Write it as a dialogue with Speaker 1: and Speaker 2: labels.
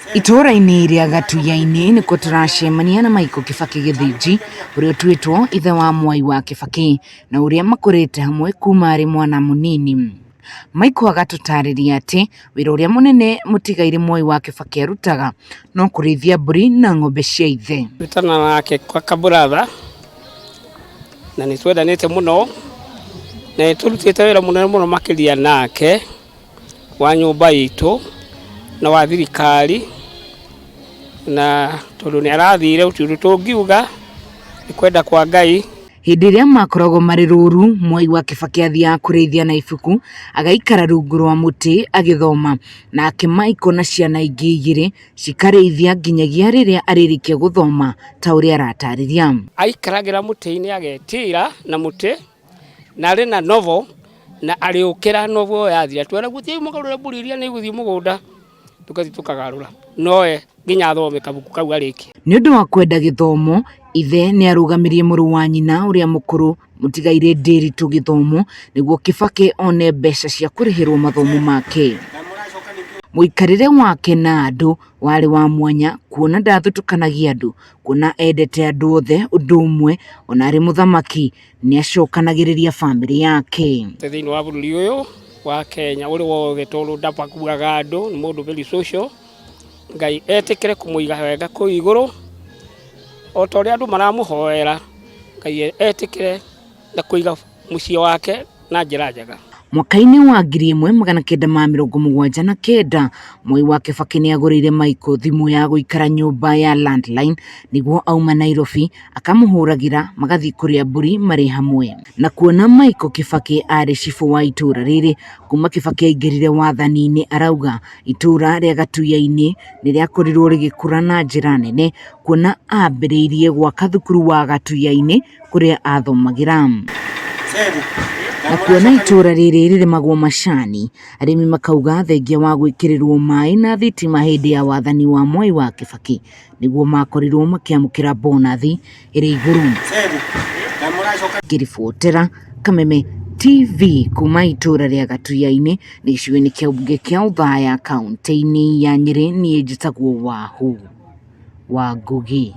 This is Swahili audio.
Speaker 1: Itũra-inĩ rĩa Gatuya-inĩ nĩkuo tũracemania na Michael Kibaki Githĩnji, ũrĩa ũtuĩtwo ithe wa Mwai wa Kibaki na ũrĩa makũrĩte hamwe kuma arĩ mwana mũnini. Michael agatũtarĩria atĩ wĩra ũrĩa mũnene mũtigairĩ Mwai wa Kibaki arutaga no kũrĩithia mbũri na ng'ombe cia ithe.
Speaker 2: Twĩtana nake kwa kabratha na nĩ twendanĩte mũno na tũrutĩte wĩra mũnene mũno makĩria nake wa nyũmba itũ na wa thirikari, na tondũ nĩ arathire ũndũ tũngiuga nĩ kwenda kwa Ngai.
Speaker 1: Hĩndĩ ĩrĩa makoragwo marĩ rũru, Mwai wa Kibaki athiaga kũrĩithia na ibuku, agaikara rungu rwa mũtĩ agĩthoma, nake Michael na ciana ingĩ igĩrĩ cikarĩithia nginyagia rĩrĩa arĩrĩkia gũthoma ta ũrĩa aratarĩria.
Speaker 2: Aikaragĩra mũtĩ-inĩ agetira na mũtĩ na arĩ na novel na arĩũkĩra novel yathira twera gũthiĩ mũgarũre mbũri iria nĩ gũthiĩ mũgũnda tukathi tukagarũra noe nginya athome kabuku kau arĩki.
Speaker 1: Nĩ ũndũ wa kwenda gĩthomo, ithe nĩ arũgamirie mũrũ wa nyina ũrĩa mũkũrũ mũtigairĩ Ndĩritũ gĩthomo nĩguo Kibaki one mbeca cia kũrĩhĩrwo mathomo make. Mũikarĩre wake na andũ warĩ wa mwanya, kuona ndathutũkanagia andũ, kuona endete andũ othe ũndũ ũmwe, ona arĩ mũthamaki nĩ acokanagĩrĩria bamĩrĩ yake.
Speaker 2: Thĩinĩ wa bũrũri ũyũ wa Kenya ũrĩ wothe tondũ ndapakuaga andũ, nĩ mũndũ very social. Ngai etĩkĩre kũmũiga wega kũu igũrũ o ta ũrĩa andũ maramũhoera, Ngai etĩkĩre na kũiga mũciĩ wake na njĩra njega.
Speaker 1: Mwaka-inĩ wa 1979 Mwai wa Kibaki nĩ agũrĩire Michael thimũ ya gũikara nyũmba ya landline nĩguo auma Nairobi akamũhũragĩra magathiĩ kũrĩa mbũri marĩ hamwe. Na kuona Michael Kibaki arĩ cibũ wa itũra rĩrĩ kuma Kibaki aingĩrire wathani-inĩ, arauga itũra rĩa Gatuya-inĩ nĩ rĩakorirwo rĩgĩkũra na njĩra nene, kuona ambĩrĩirie gwaka thukuru wa Gatuya-inĩ kũrĩa athomagĩra. Na kuona itũra rĩrĩ rĩrĩmagwo macani, arĩmi makauga thengia wa gwĩkĩrĩrwo maĩ na thitima hĩndĩ ya wathani wa Mwai wa Kibaki nĩguo makorirwo makĩamũkĩra bonathi ĩrĩ igũrũ. Ngĩribotera Kameme TV kuma itũra rĩa Gatuya-inĩ gĩcigo-inĩ kĩa ũmbunge kĩa Othaya kaunti-inĩ ya Nyĩrĩ, niĩ njĩtagwo Wahũ wa Ngugi.